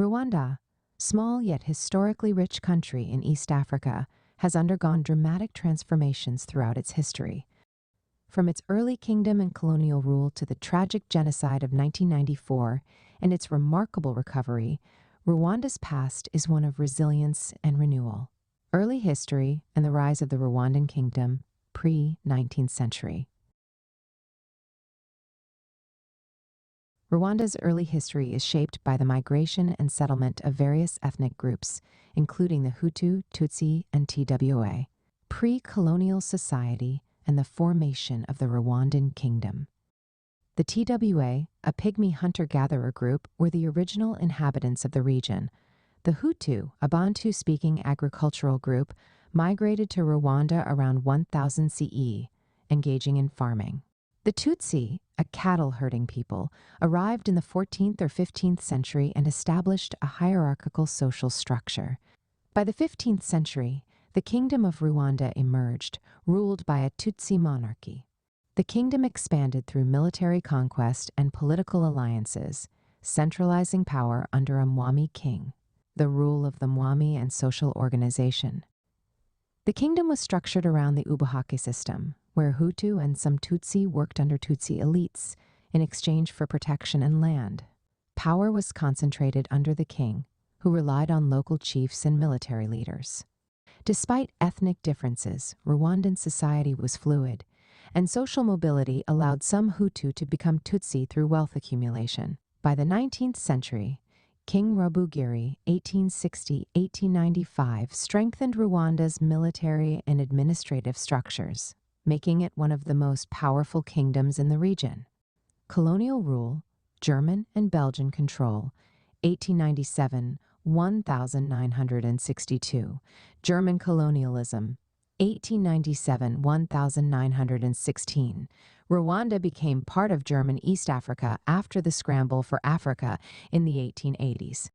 Rwanda, small yet historically rich country in East Africa, has undergone dramatic transformations throughout its history. From its early kingdom and colonial rule to the tragic genocide of 1994 and its remarkable recovery, Rwanda's past is one of resilience and renewal. Early history and the rise of the Rwandan kingdom, pre-19th century. Rwanda's early history is shaped by the migration and settlement of various ethnic groups, including the Hutu, Tutsi, and Twa, pre-colonial society, and the formation of the Rwandan kingdom. The Twa, a pygmy hunter-gatherer group, were the original inhabitants of the region. The Hutu, a Bantu-speaking agricultural group, migrated to Rwanda around 1000 CE, engaging in farming. The Tutsi, a cattle-herding people, arrived in the 14th or 15th century and established a hierarchical social structure. By the 15th century, the Kingdom of Rwanda emerged, ruled by a Tutsi monarchy. The kingdom expanded through military conquest and political alliances, centralizing power under a Mwami king, the rule of the Mwami and social organization. The kingdom was structured around the Ubuhake system, where Hutu and some Tutsi worked under Tutsi elites in exchange for protection and land. Power was concentrated under the king, who relied on local chiefs and military leaders. Despite ethnic differences, Rwandan society was fluid, and social mobility allowed some Hutu to become Tutsi through wealth accumulation. By the 19th century, King Rwabugiri, 1860-1895, strengthened Rwanda's military and administrative structures, making it one of the most powerful kingdoms in the region. Colonial rule, German and Belgian control, 1897, 1962. German colonialism, 1897, 1916. Rwanda became part of German East Africa after the scramble for Africa in the 1880s.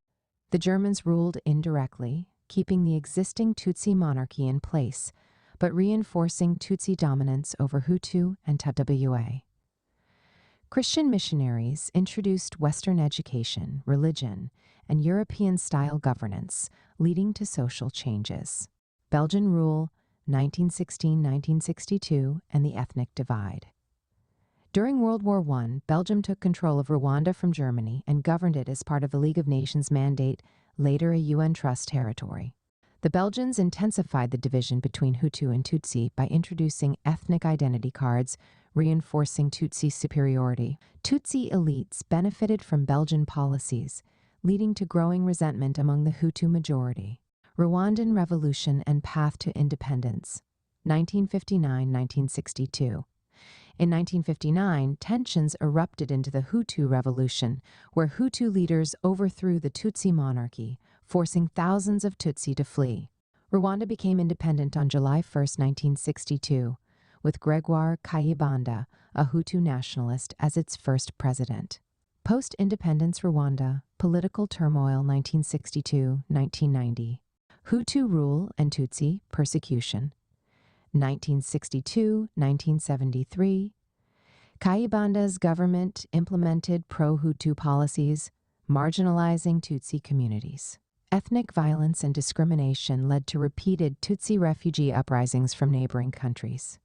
The Germans ruled indirectly, keeping the existing Tutsi monarchy in place, but reinforcing Tutsi dominance over Hutu and Twa. Christian missionaries introduced Western education, religion, and European-style governance, leading to social changes. Belgian rule, 1916-1962, and the ethnic divide. During World War I, Belgium took control of Rwanda from Germany and governed it as part of the League of Nations mandate, later a UN Trust territory. The Belgians intensified the division between Hutu and Tutsi by introducing ethnic identity cards, reinforcing Tutsi superiority. Tutsi elites benefited from Belgian policies, leading to growing resentment among the Hutu majority. Rwandan Revolution and Path to Independence, 1959-1962. In 1959, tensions erupted into the Hutu Revolution, where Hutu leaders overthrew the Tutsi monarchy, forcing thousands of Tutsi to flee. Rwanda became independent on July 1, 1962, with Gregoire Kayibanda, a Hutu nationalist, as its first president. Post-independence Rwanda, political turmoil 1962-1990. Hutu rule and Tutsi persecution, 1962-1973. Kayibanda's government implemented pro-Hutu policies, marginalizing Tutsi communities. Ethnic violence and discrimination led to repeated Tutsi refugee uprisings from neighboring countries.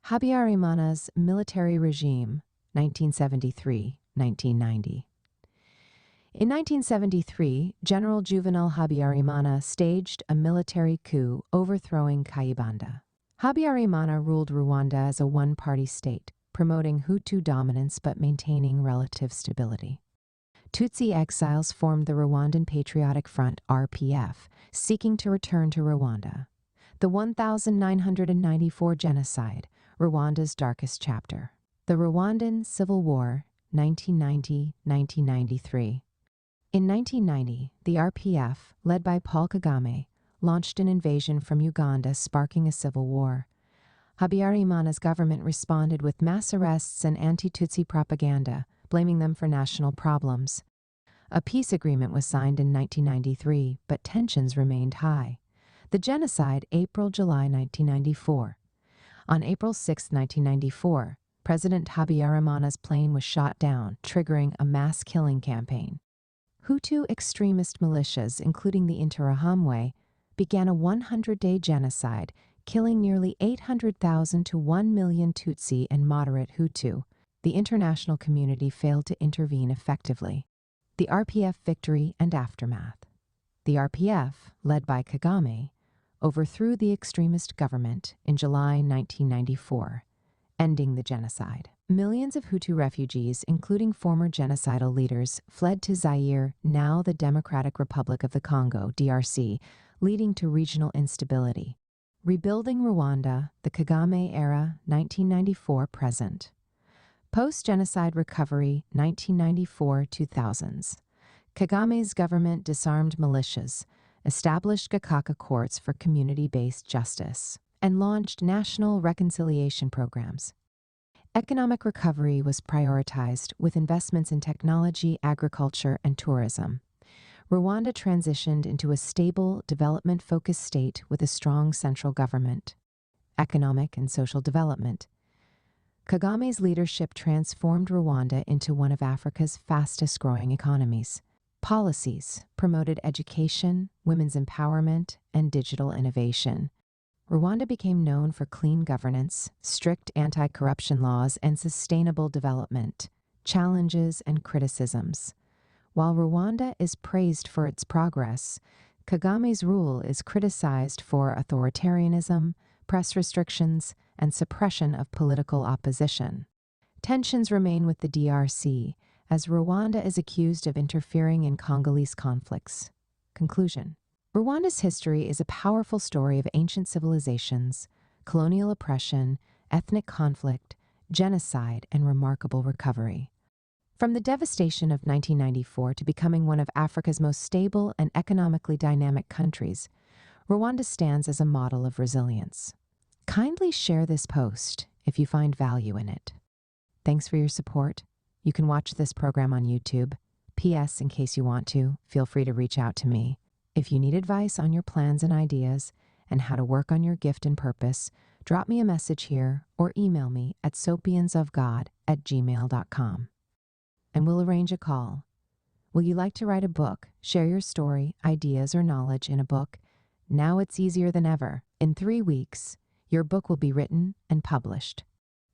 Habyarimana's military regime, 1973-1990. In 1973, General Juvenal Habyarimana staged a military coup overthrowing Kayibanda. Habyarimana ruled Rwanda as a one-party state, promoting Hutu dominance but maintaining relative stability. Tutsi exiles formed the Rwandan Patriotic Front, RPF, seeking to return to Rwanda. The 1994 genocide, Rwanda's darkest chapter. The Rwandan Civil War, 1990-1993. In 1990, the RPF, led by Paul Kagame, launched an invasion from Uganda, sparking a civil war. Habyarimana's government responded with mass arrests and anti-Tutsi propaganda, blaming them for national problems. A peace agreement was signed in 1993, but tensions remained high. The genocide, April-July 1994. On April 6, 1994, President Habyarimana's plane was shot down, triggering a mass killing campaign. Hutu extremist militias, including the Interahamwe, began a 100-day genocide, killing nearly 800,000 to 1 million Tutsi and moderate Hutu. The international community failed to intervene effectively. The RPF victory and aftermath. The RPF, led by Kagame, overthrew the extremist government in July 1994, ending the genocide. Millions of Hutu refugees, including former genocidal leaders, fled to Zaire, now the Democratic Republic of the Congo, DRC, leading to regional instability. Rebuilding Rwanda, the Kagame era, 1994-present. Post-genocide recovery, 1994-2000s. Kagame's government disarmed militias, established Gakaka courts for community-based justice, and launched national reconciliation programs. Economic recovery was prioritized with investments in technology, agriculture, and tourism. Rwanda transitioned into a stable, development-focused state with a strong central government. Economic and social development. Kagame's leadership transformed Rwanda into one of Africa's fastest-growing economies. Policies promoted education, women's empowerment, and digital innovation. Rwanda became known for clean governance, strict anti-corruption laws, and sustainable development. Challenges and criticisms. While Rwanda is praised for its progress, Kagame's rule is criticized for authoritarianism, press restrictions, and suppression of political opposition. Tensions remain with the DRC, as Rwanda is accused of interfering in Congolese conflicts. Conclusion. Rwanda's history is a powerful story of ancient civilizations, colonial oppression, ethnic conflict, genocide, and remarkable recovery. From the devastation of 1994 to becoming one of Africa's most stable and economically dynamic countries, Rwanda stands as a model of resilience. Kindly share this post if you find value in it. Thanks for your support. You can watch this program on YouTube. P.S. In case you want to, feel free to reach out to me. If you need advice on your plans and ideas and how to work on your gift and purpose, drop me a message here or email me at sopiansofgod@gmail.com. And we'll arrange a call. Will you like to write a book, share your story, ideas, or knowledge in a book? Now it's easier than ever. In 3 weeks, your book will be written and published.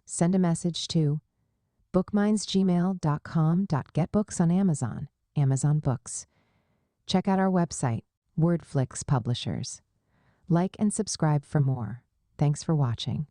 Send a message to bookmindsgmail.com.getbooks on Amazon Books. Check out our website, Wordflix Publishers. Like and subscribe for more. Thanks for watching.